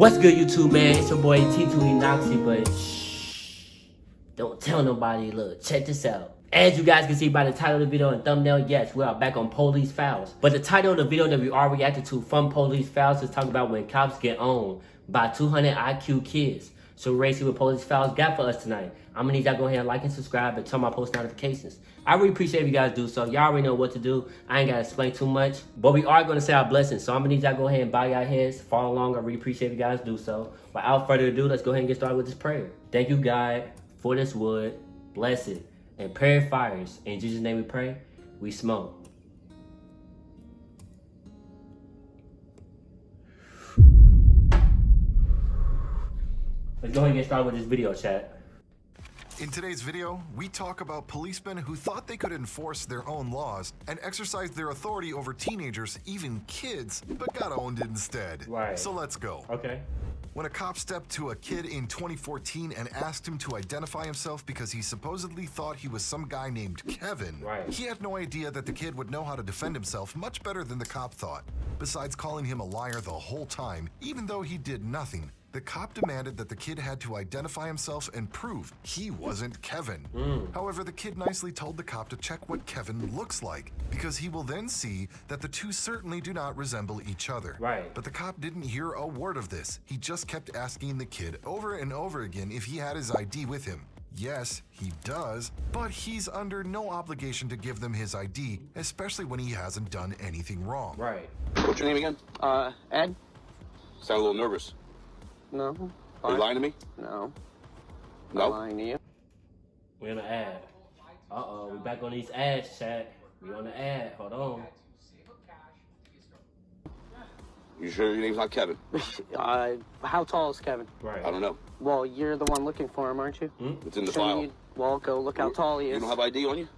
What's good, YouTube, man? It's your boy T2 Enoxy, but shh, don't tell nobody. Look, check this out. As you guys can see by the title of the video and thumbnail, yes, we are back on Police Files. But the title of the video that we are reacting to from Police Files is talking about when cops get owned by 200 IQ kids. So we're ready to see what Police Files got for us tonight. I'm gonna need y'all go ahead and like and subscribe and turn my post notifications. I really appreciate if you guys do so. Y'all already know what to do. I ain't gotta explain too much, but we are gonna say our blessings. So I'm gonna need y'all go ahead and bow your heads, follow along. I really appreciate if you guys do so. Without further ado, let's go ahead and get started with this prayer. Thank you, God, for this wood. Bless it and purifiers. In Jesus' name we pray. We smoke. Let's go ahead and get started with this video, chat. In today's video, we talk about policemen who thought they could enforce their own laws and exercise their authority over teenagers, even kids, but got owned instead. Right. So let's go. Okay. When a cop stepped to a kid in 2014 and asked him to identify himself because he supposedly thought he was some guy named Kevin, he had no idea that the kid would know how to defend himself much better than the cop thought. Besides calling him a liar the whole time, even though he did nothing, the cop demanded that the kid had to identify himself and prove he wasn't Kevin. However, the kid nicely told the cop to check what Kevin looks like, because he will then see that the two certainly do not resemble each other. But the cop didn't hear a word of this. He just kept asking the kid over and over again if he had his ID with him. Yes, he does, but he's under no obligation to give them his ID, especially when he hasn't done anything wrong. What's your name again? Ed? Sound a little nervous. No. Are you lying to me? No. No? I'm lying to you. We're on the ad. Uh-oh, we back on these ads, chat. We on the ad. Hold on. You sure your name's not Kevin? How tall is Kevin? Right. I don't know. Well, you're the one looking for him, aren't you? It's in the Shouldn't file. you- well, go look how tall he is. You don't have ID on you?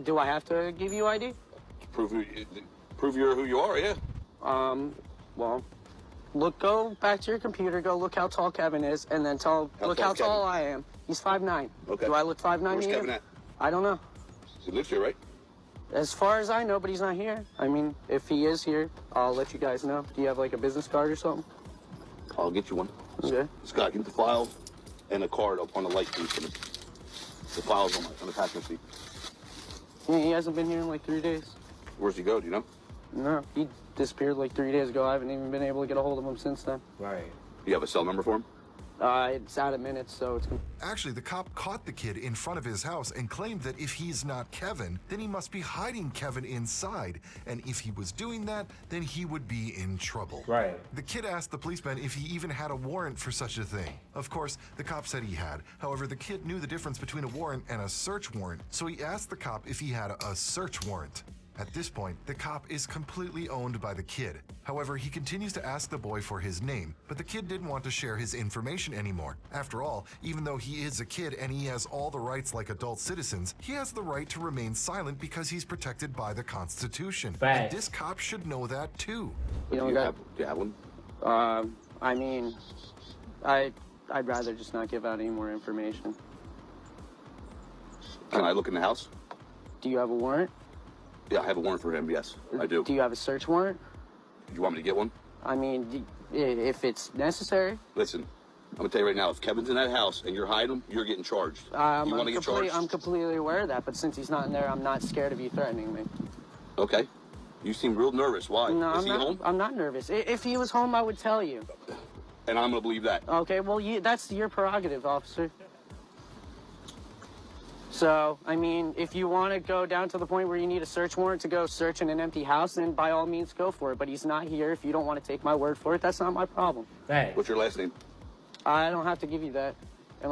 Do I have to give you ID? Prove you're who you are, yeah. Well, go back to your computer, go look how tall Kevin is, and then look how tall tall I am. He's 5'9". Okay. Do I look 5'9" Where's to you? Kevin at? I don't know. He lives here, right? As far as I know, but he's not here. I mean, if he is here, I'll let you guys know. Do you have like a business card or something? I'll get you one. Okay. Scott, get the file and a card up on the light, please. The file's on the passenger seat. Yeah, he hasn't been here in like 3 days. Where's he go, do you know? No, he disappeared like 3 days ago. I haven't even been able to get a hold of him since then. Right. Do you have a cell number for him? It's out of minutes, so it's... Actually, the cop caught the kid in front of his house and claimed that if he's not Kevin, then he must be hiding Kevin inside. And if he was doing that, then he would be in trouble. Right. The kid asked the policeman if he even had a warrant for such a thing. Of course, the cop said he had. However, the kid knew the difference between a warrant and a search warrant, so he asked the cop if he had a search warrant. At this point, the cop is completely owned by the kid. However, he continues to ask the boy for his name, but the kid didn't want to share his information anymore. After all, even though he is a kid and he has all the rights like adult citizens, he has the right to remain silent because he's protected by the Constitution. And this cop should know that too. You Do you have one? I mean, I'd rather just not give out any more information. Can I look in the house? Do you have a warrant? Yeah, I have a warrant for him, yes. I do. Do you have a search warrant? Do you want me to get one? I mean, if it's necessary. Listen, I'm gonna tell you right now, if Kevin's in that house and you're hiding him, you're getting charged. You want to get charged? I'm completely aware of that, but since he's not in there, I'm not scared of you threatening me. Okay. You seem real nervous. Why? No, Is he home? I'm not nervous. If he was home, I would tell you. And I'm gonna believe that. Okay, well, that's your prerogative, officer. So, I mean, if you want to go down to the point where you need a search warrant to go search in an empty house, then by all means go for it. But he's not here. If you don't want to take my word for it, that's not my problem. Hey. What's your last name? I don't have to give you that. Am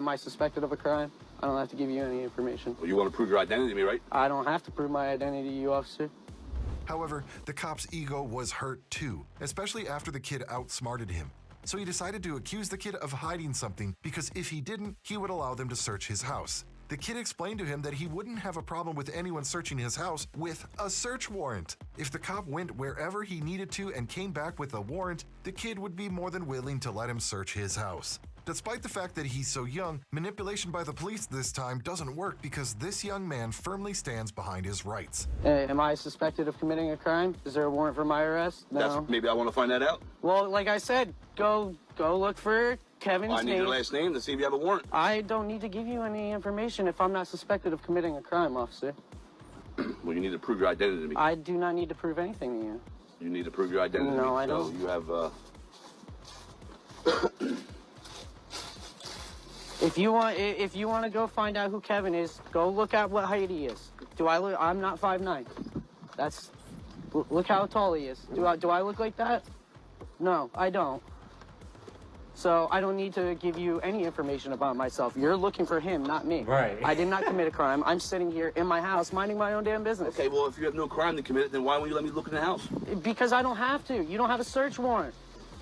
I suspected of a crime? I don't have to give you any information. Well, you want to prove your identity to me, right? I don't have to prove my identity to you, officer. However, the cop's ego was hurt too, especially after the kid outsmarted him. So he decided to accuse the kid of hiding something because if he didn't, he would allow them to search his house. The kid explained to him that he wouldn't have a problem with anyone searching his house with a search warrant. If the cop went wherever he needed to and came back with a warrant, the kid would be more than willing to let him search his house. Despite the fact that he's so young, manipulation by the police this time doesn't work because this young man firmly stands behind his rights. Am I suspected of committing a crime? Is there a warrant for my arrest? No. Maybe I want to find that out. Well, like I said, go look for Kevin's name. I need your last name to see if you have a warrant. I don't need to give you any information if I'm not suspected of committing a crime, officer. Well, you need to prove your identity to me. I do not need to prove anything to you. You need to prove your identity to me. No, I don't. So you have, If you want to go find out who Kevin is, go look at what height he is. I'm not 5'9". Look how tall he is. Do I look like that? No, I don't. So I don't need to give you any information about myself. You're looking for him, not me. Right. I did not commit a crime. I'm sitting here in my house minding my own damn business. okay, well, if you have no crime to commit, then why won't you let me look in the house? Because I don't have to. You don't have a search warrant.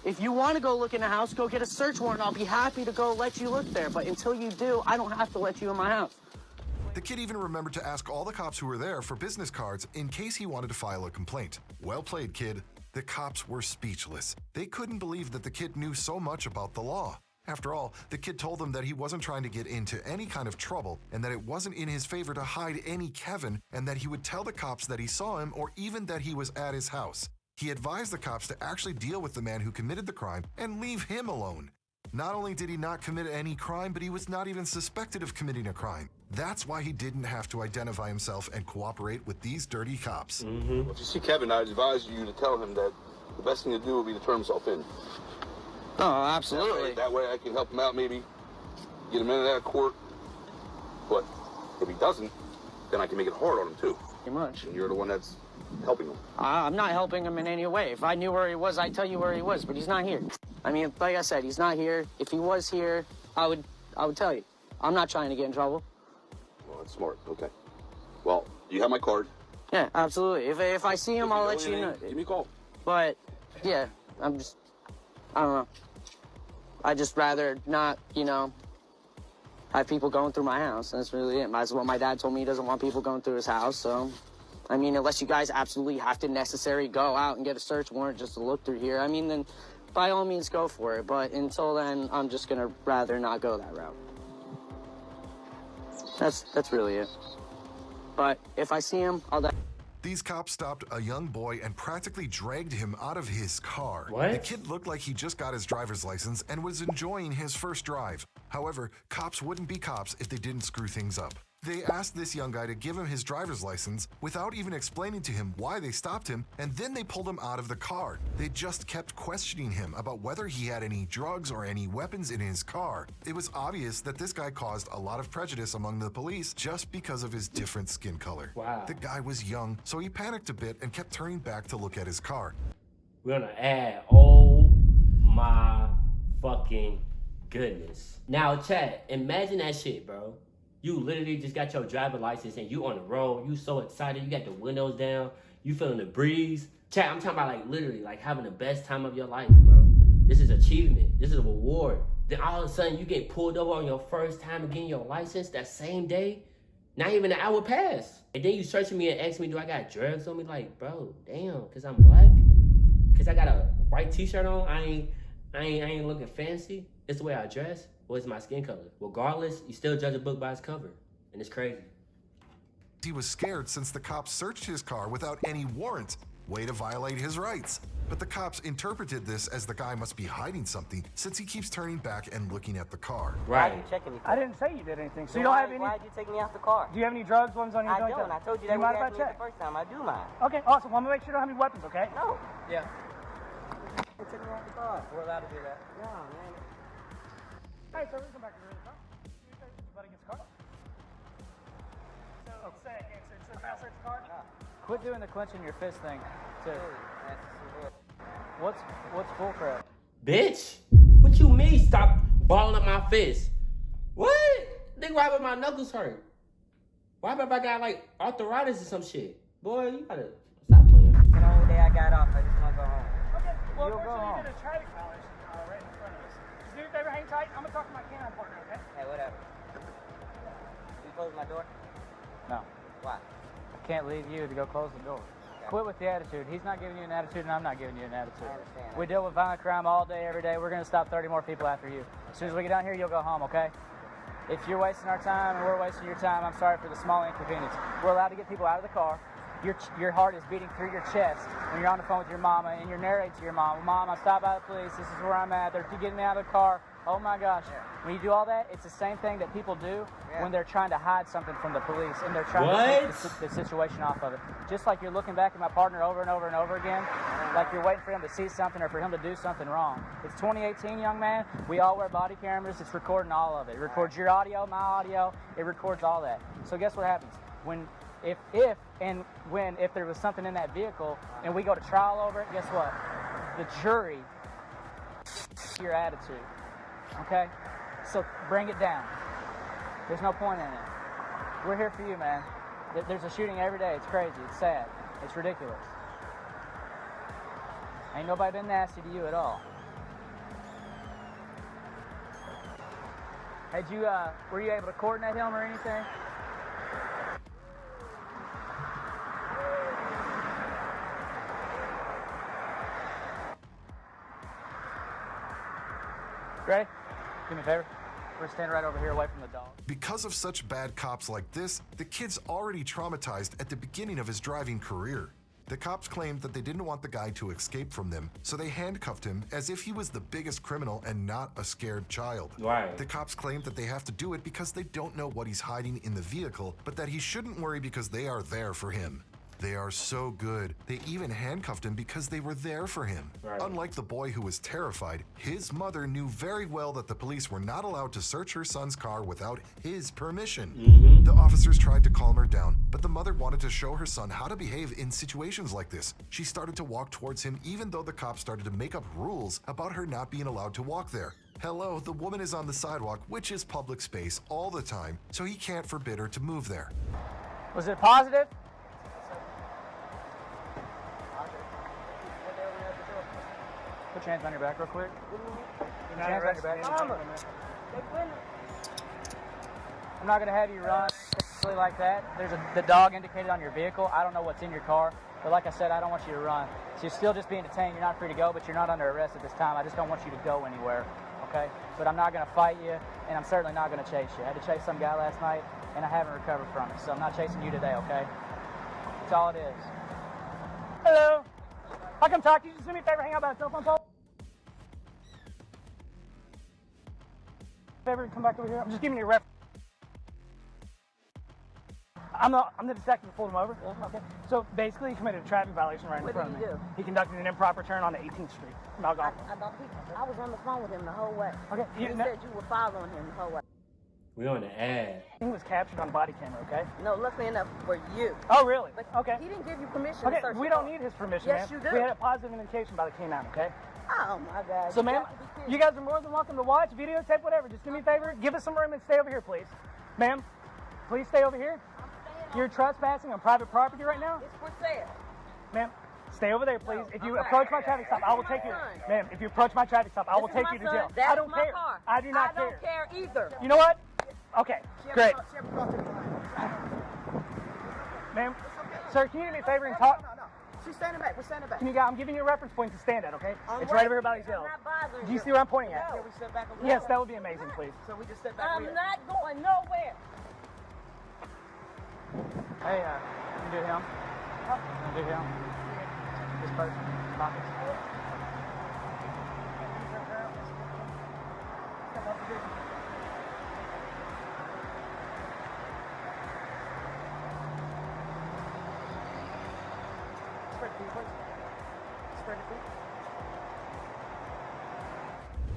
If you want to go look in the house, go get a search warrant. I'll be happy to go let you look there. But until you do, I don't have to let you in my house. The kid even remembered to ask all the cops who were there for business cards in case he wanted to file a complaint. Well played, kid. The cops were speechless. They couldn't believe that the kid knew so much about the law. After all, the kid told them that he wasn't trying to get into any kind of trouble and that it wasn't in his favor to hide any Kevin and that he would tell the cops that he saw him or even that he was at his house. He advised the cops to actually deal with the man who committed the crime and leave him alone. Not only did he not commit any crime, but he was not even suspected of committing a crime. That's why he didn't have to identify himself and cooperate with these dirty cops. Well, if you see Kevin, I advise you to tell him that the best thing to do would be to turn himself in. Oh, absolutely. That way I can help him out, maybe get him in and out of court. But if he doesn't, then I can make it hard on him too. Pretty much. And you're the one that's helping him. I'm not helping him in any way. If I knew where he was, I'd tell you where he was, but he's not here. I mean, like I said, he's not here. If he was here, I would tell you. I'm not trying to get in trouble. Well, that's smart. Okay. Well, you have my card. Yeah, absolutely. If I see him, I'll let you know. Give me a call. But, yeah, I don't know. I'd just rather not, have people going through my house. That's really it. That's what my dad told me. He doesn't want people going through his house, so... I mean, unless you guys absolutely have to necessarily go out and get a search warrant just to look through here, I mean, then by all means go for it. But until then, I'm just gonna rather not go that route. That's really it. But if I see him, I'll... These cops stopped a young boy and practically dragged him out of his car. What? The kid looked like he just got his driver's license and was enjoying his first drive. However, cops wouldn't be cops if they didn't screw things up. They asked this young guy to give him his driver's license without even explaining to him why they stopped him, and then they pulled him out of the car. They just kept questioning him about whether he had any drugs or any weapons in his car. It was obvious that this guy caused a lot of prejudice among the police just because of his different skin color. Wow. The guy was young, so he panicked a bit and kept turning back to look at his car. We're gonna add, oh my fucking goodness. Now, chat, imagine that shit, bro. You literally just got your driver license and you on the road. You so excited. You got the windows down. You feeling the breeze. Chat, I'm talking about like literally like having the best time of your life, bro. This is achievement. This is a reward. Then all of a sudden you get pulled over on your first time of getting your license that same day. Not even an hour passed. And then you searching me and asking me, do I got drugs on me? Like, bro, damn, cause I'm black? Cause I got a white t-shirt on? I ain't looking fancy. It's the way I dress. Well, it's my skin color. Regardless, you still judge a book by its cover. And it's crazy. He was scared since the cops searched his car without any warrant. Way to violate his rights. But the cops interpreted this as the guy must be hiding something since he keeps turning back and looking at the car. Why are you checking me for? I didn't say you did anything. So you don't have any... Why did you take me out the car? Do you have any drugs, ones on you? I don't. I told you that you mind if I the check? first time. I do mind. Okay, awesome. Well, I'm going to make sure you don't have any weapons, okay? No. Yeah. You took me out the car. We're allowed to do that. No, man. All right, so we're going to come back to the car. Everybody gets a car. So, it's a fast search car? Quit doing the clenching your fist thing, too. What's bull crap? Bitch, what you mean stop balling up my fist? What? Nigga, why would my knuckles hurt? Why if I got like arthritis or some shit? Boy, you gotta stop playing. The only day I got off, I just want to go home. Okay, well, You'll go unfortunately, home. you did a traffic violation right in front of us. Just do your favor, hang tight. I'm going to talk to my canine partner, okay? Hey, whatever. You close my door? No. Why? I can't leave you to go close the door. Quit with the attitude. He's not giving you an attitude, and I'm not giving you an attitude. I understand. We deal with violent crime all day, every day. We're going to stop 30 more people after you. As soon as we get down here, you'll go home, okay? If you're wasting our time and we're wasting your time, I'm sorry for the small inconvenience. We're allowed to get people out of the car. Your heart is beating through your chest when you're on the phone with your mama and you're narrating to your mom, Mom, I stopped by the police, this is where I'm at, they're getting me out of the car. Oh my gosh. Yeah. When you do all that, it's the same thing that people do when they're trying to hide something from the police and they're trying to take the situation off of it. Just like you're looking back at my partner over and over and over again, like you're waiting for him to see something or for him to do something wrong. It's 2018, young man. We all wear body cameras. It's recording all of it. It records your audio, my audio. It records all that. So guess what happens? If there was something in that vehicle and we go to trial over it, guess what? The jury, your attitude. Okay? So bring it down. There's no point in it. We're here for you, man. There's a shooting every day. It's crazy. It's sad. It's ridiculous. Ain't nobody been nasty to you at all. Were you able to coordinate him or anything? Ready? Do me a favor. We're standing right over here away from the dog. Because of such bad cops like this, the kid's already traumatized at the beginning of his driving career. The cops claimed that they didn't want the guy to escape from them, so they handcuffed him as if he was the biggest criminal and not a scared child. Right. The cops claimed that they have to do it because they don't know what he's hiding in the vehicle, but that he shouldn't worry because they are there for him. They are so good. They even handcuffed him because they were there for him. Right. Unlike the boy who was terrified, his mother knew very well that the police were not allowed to search her son's car without his permission. The officers tried to calm her down, but the mother wanted to show her son how to behave in situations like this. She started to walk towards him even though the cops started to make up rules about her not being allowed to walk there. Hello, the woman is on the sidewalk, which is public space all the time, so he can't forbid her to move there. Was it positive? Put your hands on your back real quick. Put your hands on your back. I'm not going to have you run like that. There's the dog indicated on your vehicle. I don't know what's in your car, but like I said, I don't want you to run. So you're still just being detained. You're not free to go, but you're not under arrest at this time. I just don't want you to go anywhere, okay? But I'm not going to fight you, and I'm certainly not going to chase you. I had to chase some guy last night, and I haven't recovered from it, so I'm not chasing you today, okay? That's all it is. Hello. I'll come talk to you. Just do me a favor, hang out by the cell phone pole. Favor, come back over here. I'm just giving you a reference. I'm the detective who pulled him over. Okay. So basically, he committed a traffic violation right in front of me. What did he do? He conducted an improper turn on the 18th Street. I was on the phone with him the whole way. Okay. You said you were following him the whole way. We on the ad. He was captured on body camera, okay? No, luckily enough for you. Oh, really? But okay. He didn't give you permission okay, to search we don't need his permission, Yes, ma'am. you do. We had a positive indication by the K9, okay? Oh, my God. So, ma'am, you guys are more than welcome to watch, videotape, whatever. Just do me a favor. Give us some room and stay over here, please. Ma'am, please stay over here. You're trespassing on private property right now? It's for sale. Ma'am, stay over there, please. If you approach my traffic stop, I will take you. Ma'am, if you approach my traffic stop, I will take you to jail. I don't care. Car. I do not care. I don't care either. You know what? Okay, great. Ma'am, sir, can you do me a favor and talk? No. She's standing back. We're standing back. I'm giving you a reference point to stand at, okay? It's right over here by these hills. Do you see what I'm pointing at? Can we step back over Yes, that would be amazing, please. So we just step back I'm not going nowhere. Hey, you do him? You do him? This person? Pockets?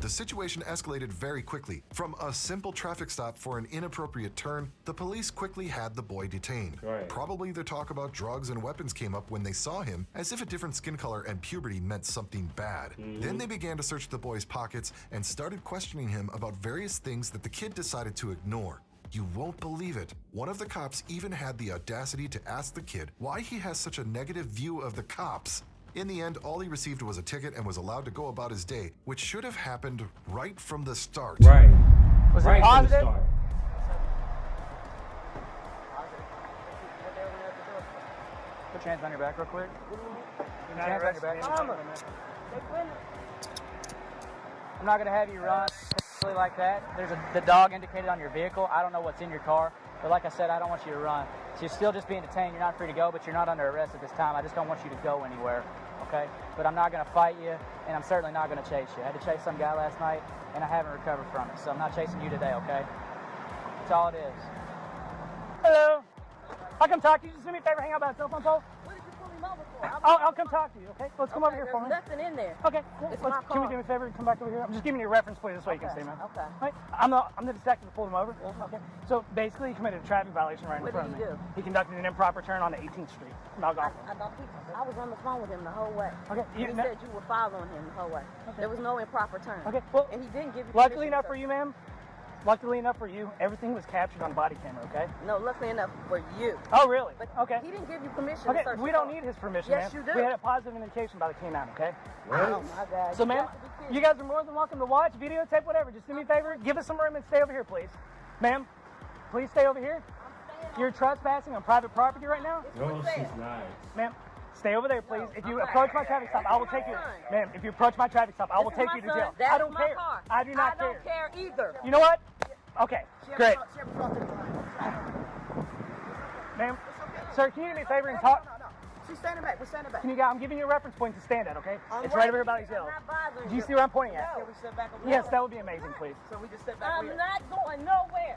The situation escalated very quickly. From a simple traffic stop for an inappropriate turn, the police quickly had the boy detained. Right. Probably the talk about drugs and weapons came up when they saw him, as if a different skin color and puberty meant something bad. Then they began to search the boy's pockets and started questioning him about various things that the kid decided to ignore. You won't believe it. One of the cops even had the audacity to ask the kid why he has such a negative view of the cops. In the end, all he received was a ticket and was allowed to go about his day, which should have happened right from the start. Right. Was right it positive? From the start. Put your hands on your back real quick. Put your hands on your back. I'm not going to have you run Like that. There's the dog indicated on your vehicle. I don't know what's in your car, but like I said, I don't want you to run. So you're still just being detained. You're not free to go, but you're not under arrest at this time. I just don't want you to go anywhere, okay? But I'm not going to fight you, and I'm certainly not going to chase you. I had to chase some guy last night, and I haven't recovered from it, so I'm not chasing you today, okay? That's all it is. Hello. I'll come talk to you. Just do me a favor, hang out by the telephone pole. What did you pull him over for? I'll come talk to you, okay? Let's come over here for me. There's nothing in there. Okay, It's my can we car. do me a favor and come back over here? I'm just giving you a reference for you this way you can Okay, see, man. okay. Right? I'm the detective that pulled him over. Okay. So basically, he committed a traffic violation right in What front did of he me. do? He conducted an improper turn on the 18th Street in Algonquin. I was on the phone with him the whole way. Okay, And he said you were following him the whole way. There was no improper turn. Okay, well, and he didn't give you luckily permission, enough sir. for you, ma'am. Luckily enough for you, everything was captured on body camera, okay? No, luckily enough for you. Oh, really? But Okay. he didn't give you permission Okay, to search we the don't car. need his permission, Yes, ma'am. you do. We had a positive indication by the K9, okay? Oh my God. So, You ma'am, got to be kidding. you guys are more than welcome to watch, videotape, whatever. Just do me a favor, give us some room and stay over here, please. Ma'am, please stay over here. You're trespassing on private property right now. No, she's not. Ma'am, stay over there, please. If you approach my traffic stop, I will take you. Ma'am, if you approach my traffic stop, I will This is take my you to son. jail. That I is don't my care. car. I do not I don't care either. You know what? Okay, great. Ma'am, sir, can you do me a favor and talk? No. She's standing back. We're standing back. Can you, I'm giving you a reference point to stand at, okay? I'm It's right over here by these I'm hills. not bothering Do you see where I'm pointing at? No. Can we step back over Yes, that would be amazing, please. So we just step back Oh, I'm not going nowhere.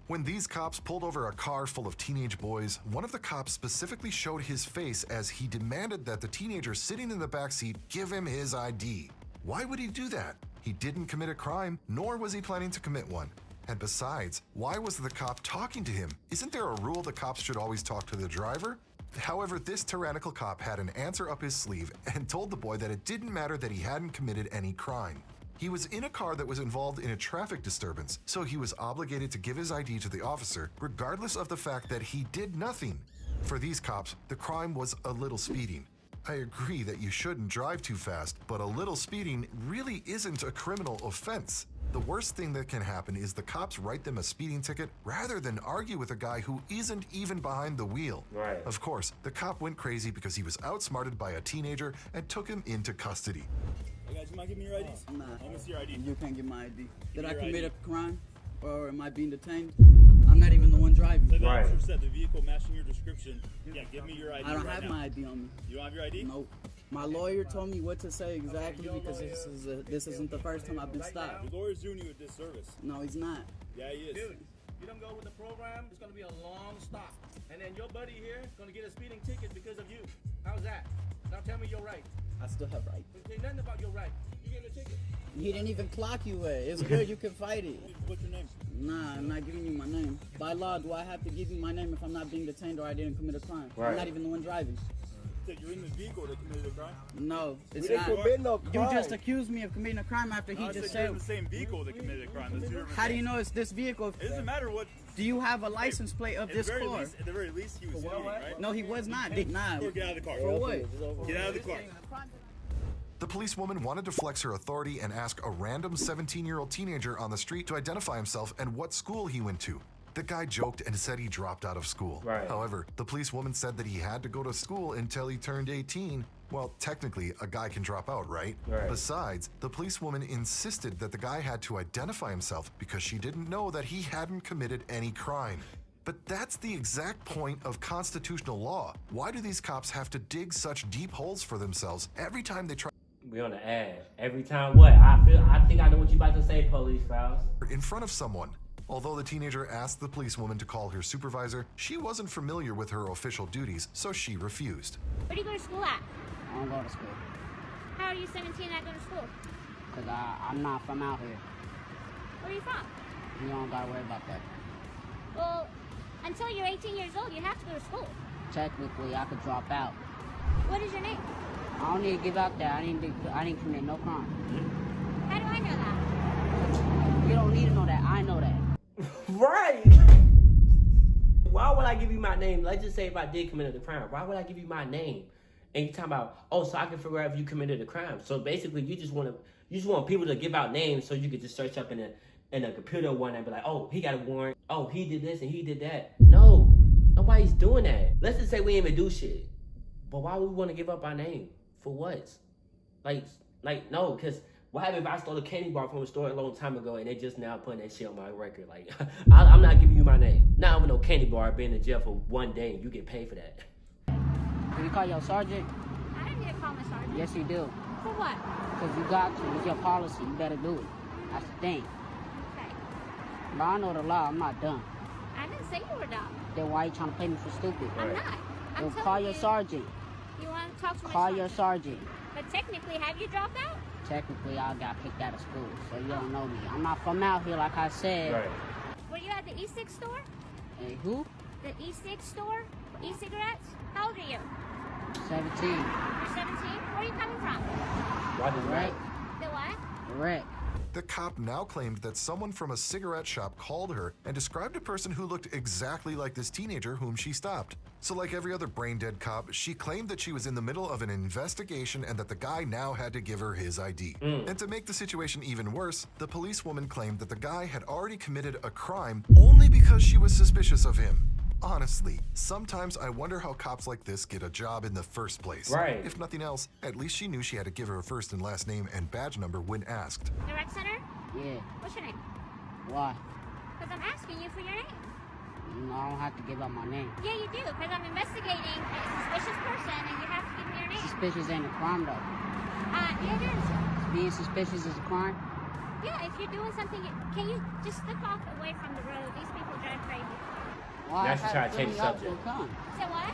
When these cops pulled over a car full of teenage boys, one of the cops specifically showed his face as he demanded that the teenager sitting in the backseat give him his ID. Why would he do that? He didn't commit a crime, nor was he planning to commit one. And besides, why was the cop talking to him? Isn't there a rule the cops should always talk to the driver? However, this tyrannical cop had an answer up his sleeve and told the boy that it didn't matter that he hadn't committed any crime. He was in a car that was involved in a traffic disturbance, so he was obligated to give his ID to the officer, regardless of the fact that he did nothing. For these cops, the crime was a little speeding. I agree that you shouldn't drive too fast, but a little speeding really isn't a criminal offense. The worst thing that can happen is the cops write them a speeding ticket rather than argue with a guy who isn't even behind the wheel. Right. Of course, the cop went crazy because he was outsmarted by a teenager and took him into custody. Hey guys, you mind giving me your IDs? Nah. Let me see your ID. You can't get my ID. Did I your commit ID. a crime? Or am I being detained? I'm not even the one driving. So the Right. officer said the vehicle matching your description. Yeah, give me your ID I don't right have now. my ID on me. You don't have your ID? Nope. My lawyer told me what to say exactly because this isn't the first time I've been stopped. The lawyer's doing you a disservice. No, he's not. Yeah, he is. Dude, you don't go with the program, it's gonna be a long stop. And then your buddy here is gonna get a speeding ticket because of you. How's that? Now tell me your right. I still have right. There's nothing about your right. You get a ticket. He didn't even clock you at. It's good, you can fight it. What's your name? Nah, I'm not giving you my name. By law, do I have to give you my name if I'm not being detained or I didn't commit a crime? Right. I'm not even the one driving. Said you're in the vehicle that committed a crime? No, it's We didn't not. commit no You crime. just accused me of committing a crime after he I just said you're in said. the same vehicle that committed a crime. That's two different How do you things. know it's this vehicle? It doesn't matter what. Do you have a license plate of this car? At the very least, he was speeding, right? No, he was not. Did not. Or get out of the car. For what? Get out of the car. The policewoman wanted to flex her authority and ask a random 17-year-old teenager on the street to identify himself and what school he went to. The guy joked and said he dropped out of school. Right. However, the policewoman said that he had to go to school until he turned 18. Well, technically, a guy can drop out, right? Right. Besides, the policewoman insisted that the guy had to identify himself because she didn't know that he hadn't committed any crime. But that's the exact point of constitutional law. Why do these cops have to dig such deep holes for themselves every time they try We on the ad. Every time what? I think I know what you about to say, police files. in front of someone? Although the teenager asked the policewoman to call her supervisor, she wasn't familiar with her official duties, so she refused. Where do you go to school at? I don't go to school. How are you 17 not going to school? Because I'm not from out here. Where are you from? You don't got to worry about that. Well, until you're 18 years old, you have to go to school. Technically, I could drop out. What is your name? I don't need to give out that. I didn't commit no crime. How do I know that? You don't need to know that. I know that. Right. Why would I give you my name? Let's just say if I did commit a crime. Why would I give you my name? And you talking about, oh, so I can figure out if you committed a crime. So basically, you just want people to give out names so you could just search up in a computer one and be like, oh, he got a warrant. Oh, he did this and he did that. No, nobody's doing that. Let's just say we ain't even do shit. But why would we want to give up our name? For what? Like no, because What happened if I stole a candy bar from a store a long time ago and they just now putting that shit on my record? Like, I'm not giving you my name. Not with no candy bar, being in jail for 1 day and you get paid for that. Can you call your sergeant? I don't need to call my sergeant. Yes, you do. For what? Because you got to. It's your policy. You better do it. That's the thing. Okay. But I know the law. I'm not dumb. I didn't say you were dumb. Then why you trying to play me for stupid? I'm not. I'm Then telling call your you. sergeant. You want to talk to my Call sergeant? your sergeant. But technically, have you dropped out? Technically, I got kicked out of school, so you don't know me. I'm not from out here, like I said. Right. Were you at the E6 store? Hey, who? The E6 store? E-cigarettes? How old are you? 17. You're 17? Where are you coming from? Why does Wreck. The what? Wreck. The cop now claimed that someone from a cigarette shop called her and described a person who looked exactly like this teenager whom she stopped. So like every other brain-dead cop, she claimed that she was in the middle of an investigation and that the guy now had to give her his ID. And to make the situation even worse, the policewoman claimed that the guy had already committed a crime only because she was suspicious of him. Honestly, sometimes I wonder how cops like this get a job in the first place. Right. If nothing else, at least she knew she had to give her first and last name and badge number when asked. The rec center? Yeah. What's your name? Why? Because I'm asking you for your name. You know, I don't have to give out my name. Yeah, you do. Because I'm investigating a suspicious person and you have to give me your name. Suspicious ain't a crime, though. Yeah, it is. Being suspicious is a crime? Yeah, if you're doing something, can you just step off away from the road? These people drive crazy. Well, Now I she's had trying a to change feeling the y'all was subject. gonna come. So what?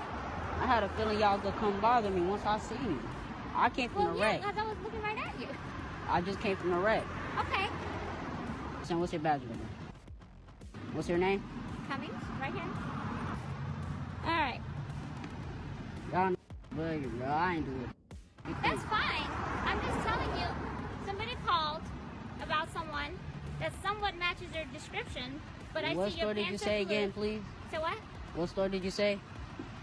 I had a feeling y'all gonna come bother me once I seen you. I came from Well, the yeah, wreck. because I was looking right at you. I just came from the wreck. Okay. So what's your badge number? What's your name? Cummings, right here. All right. Y'all know buggy, bro. I ain't do it. That's fine. I'm just telling you, somebody called about someone that somewhat matches their description, but I What see your store did you pants say are blue. again, please? So what? What store did you say?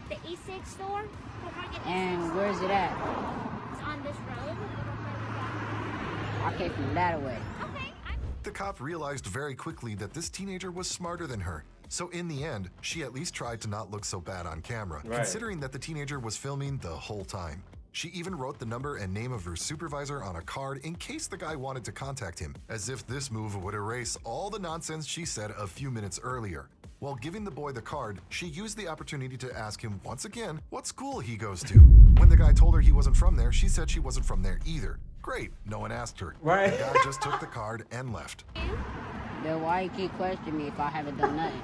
The E6 store? And where's it at? It's on this road. I came from that way. Okay. The cop realized very quickly that this teenager was smarter than her. So in the end, she at least tried to not look so bad on camera, Right. considering that the teenager was filming the whole time. She even wrote the number and name of her supervisor on a card in case the guy wanted to contact him, as if this move would erase all the nonsense she said a few minutes earlier. While giving the boy the card, she used the opportunity to ask him once again what school he goes to. When the guy told her he wasn't from there, she said she wasn't from there either. Great, no one asked her. Right. The guy just took the card and left. Then why you keep questioning me if I haven't done nothing?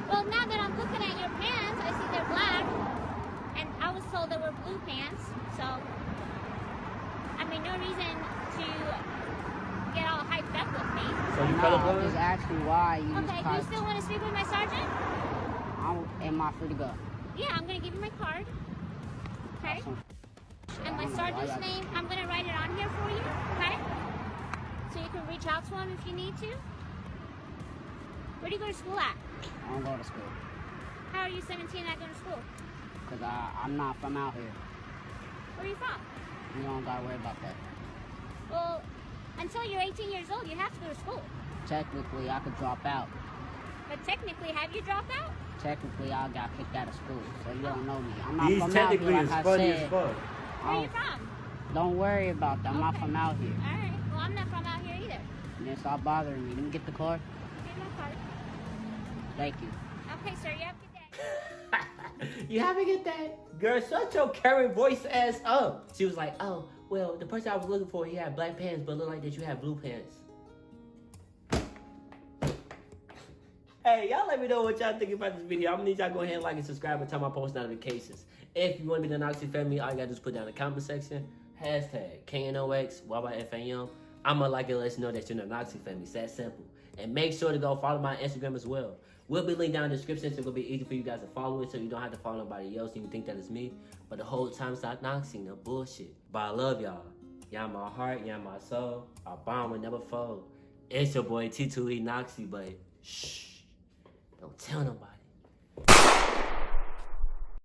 Well, now that I'm looking at your pants, I see they're black, and I was told they were blue pants, so, I mean, no reason to get all hyped up with me. So you No, colorblind? I'm just asking why you Okay, do you still want to speak with my sergeant? Am I free to go? Yeah, I'm going to give you my card. Okay? And my sergeant's name, I'm going to write it on here for you, okay? So you can reach out to him if you need to. Where do you go to school at? I don't go to school. How are you 17 not going to school? Because I'm not from out here. Where are you from? You don't got to worry about that. Well, until you're 18 years old, you have to go to school. Technically, I could drop out. But technically, have you dropped out? Technically, I got kicked out of school, so you don't know me. I'm not He's from out technically here, as like I funny as said. fuck. Where are you from? Don't worry about that. I'm not Okay. from out here. All right. Well, I'm not from out here either. And then stop bothering me. Let me get the card. Here's my card. Thank you. Okay, sir. You have a good day. You haven't get that? Girl, shut your Karen voice ass up. She was like, oh, well, the person I was looking for, he had black pants, but it looked like that you had blue pants. Hey, y'all let me know what y'all think about this video. I'm gonna need y'all to go ahead and like and subscribe and turn my post notifications. If you want to be the Noxy family, all you gotta do is put down in the comment section, hashtag KNOX, YYFAM. I'm gonna like it, let you know that you're in the Noxy family. It's that simple. And make sure to go follow my Instagram as well. We'll be linked down in the description, so it'll be easy for you guys to follow it, so you don't have to follow nobody else and you think that it's me. But the whole time it's not Noxy, no bullshit. But I love y'all. Y'all my heart, y'all my soul. Our bond will never fold. It's your boy T2E Noxy, but shh. Don't tell nobody.